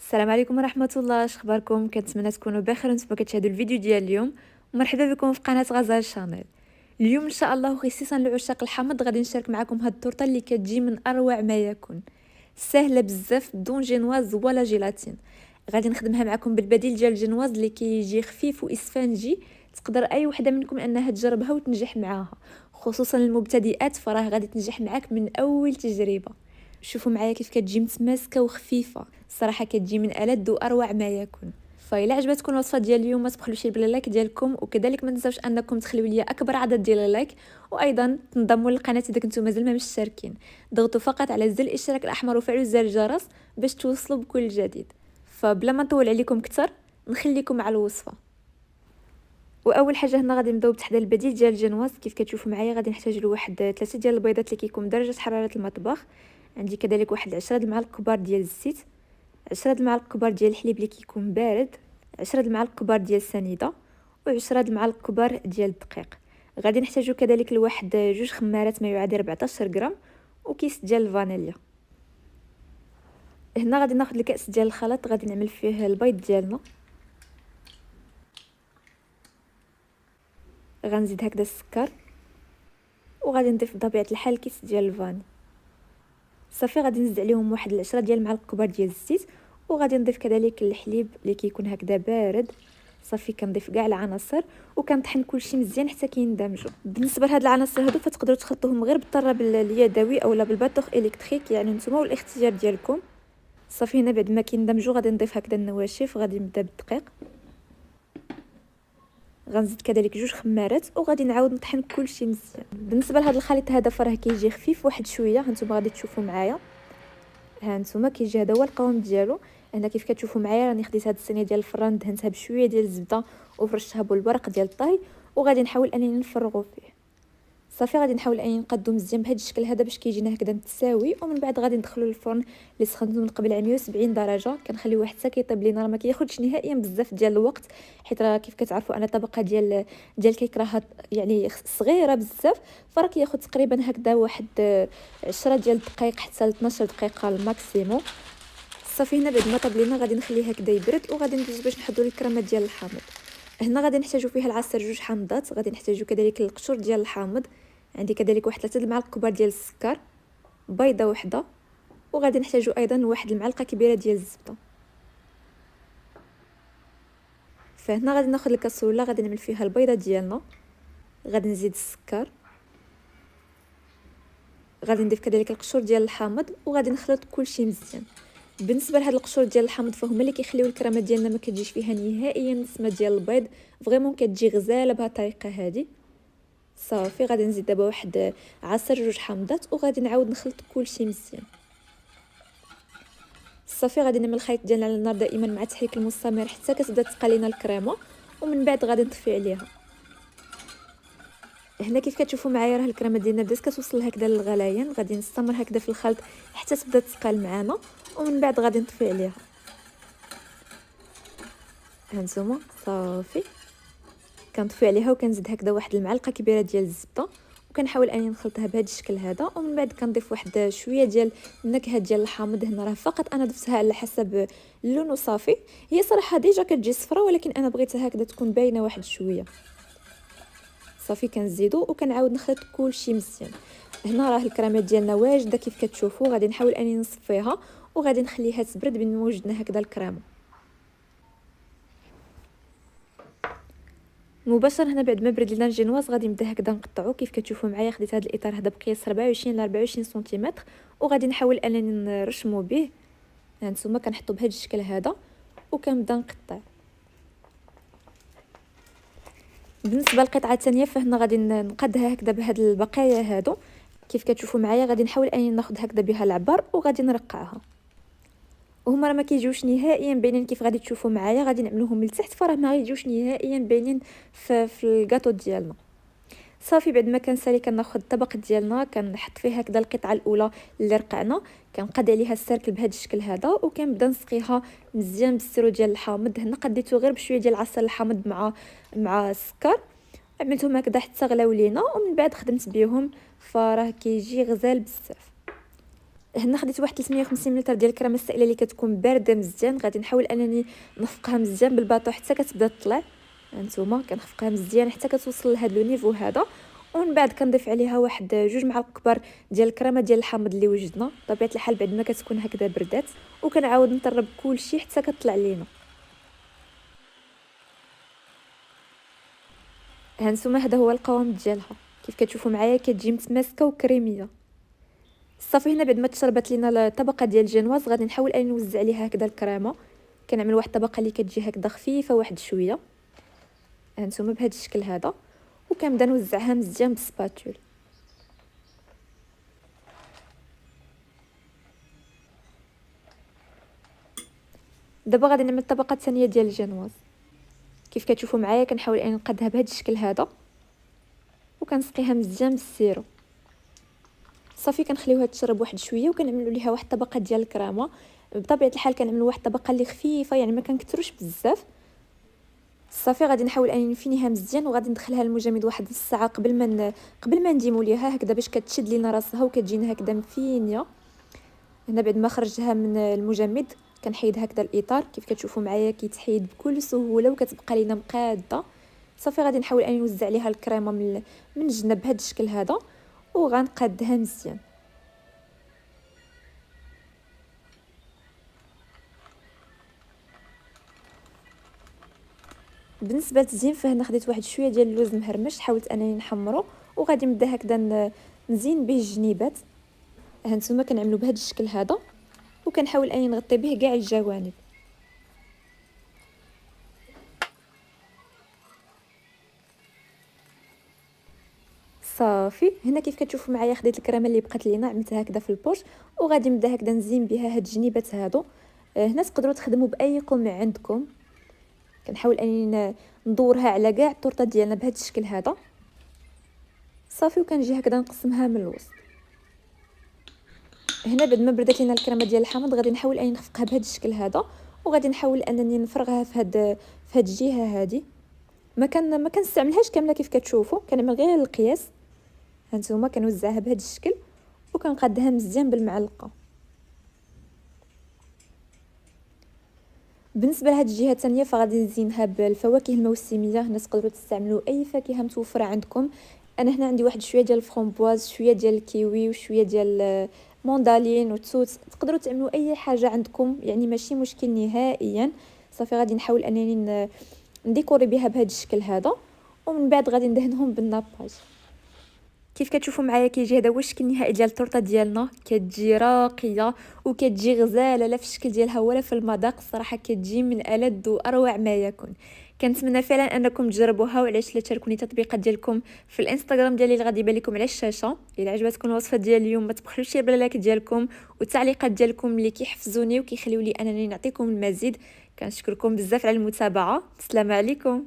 السلام عليكم ورحمة الله، اخباركم؟ كنتمنى تكونوا بخير وانتم كتشاهدوا الفيديو ديال اليوم. ومرحبا بكم في قناة غزال شانيل. اليوم ان شاء الله خصيصا لعشاق الحامض غادي نشارك معكم هاد التورته اللي كتجي من اروع ما يكون، سهله بزاف بدون جينواز ولا جيلاتين. غادي نخدمها معكم بالبديل ديال الجينواز اللي كيجي خفيف واسفنجي. تقدر اي وحده منكم انها تجربها وتنجح معاها، خصوصا المبتدئات فراه غادي تنجح معاك من اول تجربه. شوفوا معايا كيف كتجي متماسكه وخفيفه، الصراحه كتجي من ألذ واروع ما يكون. فإلا عجبتكم الوصفه ديال اليوم ما تبخلوش باللايك ديالكم، وكذلك ما تنساوش انكم تخليو لي اكبر عدد ديال اللايك، وايضا تنضموا للقناه اذا كنتم مازال ما مشتركين. ضغطوا فقط على زر الاشتراك الاحمر وفعلوا زر الجرس باش توصلوا بكل جديد. فبلا ما نطول عليكم اكثر نخليكم مع الوصفه. واول حاجه هنا غادي نبداو بتحضير البديل ديال الجنواز. كيف كتشوفوا معايا غادي نحتاج لواحد 3 ديال البيضات اللي كيكون بدرجه حراره المطبخ. عندي كذلك واحد 10 المعالق كبار ديال الزيت، 10 المعالق كبار ديال الحليب اللي كيكون بارد، 10 المعالق كبار ديال السنيده، و10 المعالق كبار ديال الدقيق. غادي نحتاجو كذلك لواحد 2 خمارات ما يعادل 14 غرام، وكيس ديال الفانيليا. هنا غادي ناخذ الكاس ديال الخليط غادي نعمل فيه البيض ديالنا. غنزيد هكذا السكر، وغادي نضيف بطبيعه الحال كيس ديال الفاني. صافي غادي نزيد عليهم واحد 10 ديال المعالق كبار ديال الزيت، وغادي نضيف كذلك الحليب اللي كيكون هكذا بارد. صافي كنضيف كاع العناصر وكنطحن كلشي مزيان حتى كيندمجوا. بالنسبه لهاد العناصر هادو فتقدروا تخلطوهم غير بالطراب اليدوي اولا بالباطوخ الكتريك، يعني نتوما والاختيار ديالكم. صافي هنا بعد ما كيندمجوا غادي نضيف هكذا النواشف. غادي نبدا بالدقيق، غنزيد كذلك 2 خمارات، وغادي نعاود نطحن كلشي مزيان. بالنسبه لهاد الخليط هذا فراه كيجي خفيف واحد شويه، هانتوما غادي تشوفوا معايا. ها نتوما كيجي هذا هو القوام ديالو. هنا كيف كتشوفوا معايا راني خديت هاد الصينيه ديال الفران دهنتها بشويه ديال الزبده وفرشتها بالورق ديال الطهي، وغادي نحاول انني نفرغو فيه. صافي غادي نحاول انني نقادو مزيان بهذا الشكل هذا باش كيجينا هكذا متساوي. ومن بعد غادي ندخلو للفرن اللي سخنته من قبل على 170 درجه. كنخليوه حتى كيطيب لينا، راه ما كياخذش نهائيا بزاف ديال الوقت، حيت راه كيف كتعرفوا انا الطبقه ديال الكيك راها يعني صغيره بزاف، فراه كياخذ تقريبا هكذا واحد 10 ديال الدقائق حتى ل 12 دقيقه الماكسيموم. صافي هنا بعد ما طاب لينا غادي نخليه هكذا يبرد، وغادي ندوز باش نحضروا الكريمه ديال الحامض. هنا غادي نحتاجو فيها العصير 2 حامضات، غادي نحتاجو كذلك القشور ديال الحامض. عندي كذلك واحد 3 المعالق كبار ديال السكر، بيضه وحده، وغادي نحتاجو ايضا واحد المعلقه كبيره ديال الزبده. فهنا غادي ناخذ الكاسوله غادي نعمل فيها البيضه ديالنا، غادي نزيد السكر، غادي نضيف كذلك القشور ديال الحامض، وغادي نخلط كلشي مزيان. بالنسبه لهاد القشور ديال الحامض فهما اللي كيخليو الكريمه ديالنا ما كتجيش فيها نهائيا النسمه ديال البيض، فريمون كتجي غزاله بهاد الطريقه هذه. صافي غادي نزيد دابا واحد عصير 2 حامضات، وغادي نعاود نخلط كلشي مزيان. صافي غادي نعمل الخليط ديالنا على النار دائما مع التحريك المستمر حتى كتبدا تسقى لينا الكريمه، ومن بعد غادي نطفي عليها. هنا كيف كتشوفوا معايا راه الكريمه ديالنا بدات كتوصل هكذا للغليان. غادي نستمر هكذا في الخلط حتى تبدا تسقال معنا، ومن بعد غادي نطفي عليها. هانتوما صافي كنطفي عليها وكنزيد هكذا واحد المعلقه كبيره ديال الزبده، وكنحاول اني نخلطها بهذا الشكل هذا. ومن بعد كنضيف واحد شويه ديال النكهه ديال الحامض. هنا راه فقط انا ضفتها على حسب اللون وصافي. هي صراحه ديجا كتجي صفرا، ولكن انا بغيتها هكذا تكون باينه واحد شويه. صافي كنزيدو وكنعاود نخلط كلشي مزيان. هنا راه الكريمه ديالنا واجده كيف كتشوفوا. غادي نحاول اني نصفيها وغادي نخليها تبرد بين ما وجدنا هكذا الكريمه. مباشره هنا بعد ما برد لنا الجينواز غادي نبدا هكذا نقطعو. كيف كتشوفوا معايا خديت هذا الاطار هذا بقياس 24 ل 24 سنتيمتر، وغادي نحاول انني نرشمو به. هانتوما كنحطو بهذا الشكل هذا وكنبدا نقطع. بالنسبه للقطعه الثانيه فهنا غادي نقادها هكذا بهاد البقايا هادو. كيف كتشوفوا معايا غادي نحاول اني ناخذ هكذا بها العبار وغادي نرقعها. وهما راه ما كيجيوش نهائيا باينين كيف غادي تشوفوا معايا. غادي نعملوهم لتحت فراه ما غيجيوش نهائيا باينين في الكاطو ديالنا. صافي بعد ما كنسالي كناخذ الطبق ديالنا كنحط فيه هكذا القطعه الاولى اللي رقعنا، كنقاد عليها السيركل بهذا الشكل هذا، وكنبدا نسقيها مزيان بالسيرو ديال الحامض. هنا قديته غير بشويه ديال عصير الحامض مع السكر، عملتهم هكذا حتى غلاو لينا، ومن بعد خدمت بهم فراه كيجي غزال بزاف. هنا خديت واحد 350 ملل ديال الكريمه السائله اللي كتكون بارده مزيان. غادي نحاول انني نخفقها مزيان بالباطو حتى كتبدا تطلع. هانتوما كنخفقها مزيان حتى كتوصل لهذا لو نيفو هذا. ومن بعد كنضيف عليها واحد 2 معالق كبار ديال الكريمه ديال الحامض اللي وجدنا. بطبيعه الحال بعد ما كتكون هكذا بردات، وكنعاود نطرب كلشي حتى كطلع لينا. هانتوما هذا هو القوام ديالها. كيف كتشوفوا معايا كتجي متماسكه وكريميه. صافي هنا بعد ما تشربت لينا الطبقه ديال الجينواز غادي نحاول اني نوزع عليها هكذا الكريمه. كنعمل واحد الطبقه اللي كتجي هكذا خفيفه واحد شويه. هانتوما بهذا الشكل هذا. وكنبدا نوزعها مزيان بالسباتول. دابا غادي نعمل الطبقه الثانيه ديال الجينواز. كيف كتشوفوا معايا كنحاول اني نقادها بهذا الشكل هذا، وكنسقيها مزيان بالسيرو. صافي كنخليوها تشرب واحد شويه، وكنعملوا ليها واحد الطبقه ديال الكريمه. بطبيعه الحال كنعملوا واحد الطبقه اللي خفيفه، يعني ما كنكثروش بزاف. صافي غادي نحاول اني نفينيها مزيان، وغادي ندخلها للمجمد واحد نص ساعه قبل ما نديمو ليها هكذا باش كتشد لينا راسها وكتجينا هكذا مفينيه. هنا بعد ما خرجتها من المجمد كنحيد هكذا الاطار. كيف كتشوفوا معايا كيتحيد بكل سهوله وكتبقى لينا مقاده. صافي غادي نحاول اني نوزع عليها الكريمه من الجنب بهذا الشكل هذا، وغنقادها مزيان. بالنسبه للتزيين فهنا خديت واحد شويه ديال اللوز مهرمش، حاولت انني نحمرو وغادي نبدا هكذا نزين به الجنيبات. هانتوما كنعملو بهذا الشكل هذا، وكنحاول اني نغطي به كاع الجوانب. صافي هنا كيف كتشوفوا معايا خديت الكريمه اللي بقات لينا عملتها هكذا في البوش، وغادي نبدا هكذا نزين بها هاد الجنيبات هادو. هنا تقدروا تخدموا باي قمع عندكم. كنحاول اني ندورها على كاع الطورطه ديالنا بهذا الشكل هذا. صافي وكنجي هكذا نقسمها من الوسط. هنا بعد ما بردت لينا الكريمه ديال الحامض غادي نحاول اني نخفقها بهذا الشكل هذا، وغادي نحاول انني نفرغها في هاد الجهه هذه. ما كنستعملهاش كامله كيف كتشوفوا، كنعمل غير القياس. هانتوما كنوزعها بهذا الشكل وكنقادها مزيان بالمعلقه. بالنسبه لهاد الجهه الثانيه فغادي نزينها بالفواكه الموسميه. هنا تقدروا تستعملوا اي فاكهه متوفره عندكم. انا هنا عندي واحد شويه ديال الفرomboise، شويه ديال الكيوي، وشويه ديال الموندالين وتوت. تقدروا تعملوا اي حاجه عندكم، يعني ماشي مشكل نهائيا. صافي غادي نحاول انني نديكوري بها بهذا الشكل هذا، ومن بعد غادي ندهنهم بالناباج. كيف كتشوفوا معايا كيجي هذا هو الشكل النهائي ديال التورته ديالنا. كتجي راقيه وكتجي غزاله، لا في الشكل ديالها ولا في المذاق. الصراحه كتجي من ألذ واروع ما يكون. كنتمنى فعلا انكم تجربوها، وعلاش لا تشاركوني التطبيقات ديالكم في الانستغرام ديالي اللي غادي يبان لكم على الشاشه. الا عجبتكم الوصفه ديال اليوم ما تبخلوش بلا لايك ديالكم والتعليقات ديالكم اللي كيحفزوني وكيخليوا لي انني نعطيكم المزيد. كنشكركم بزاف على المتابعه. السلام عليكم.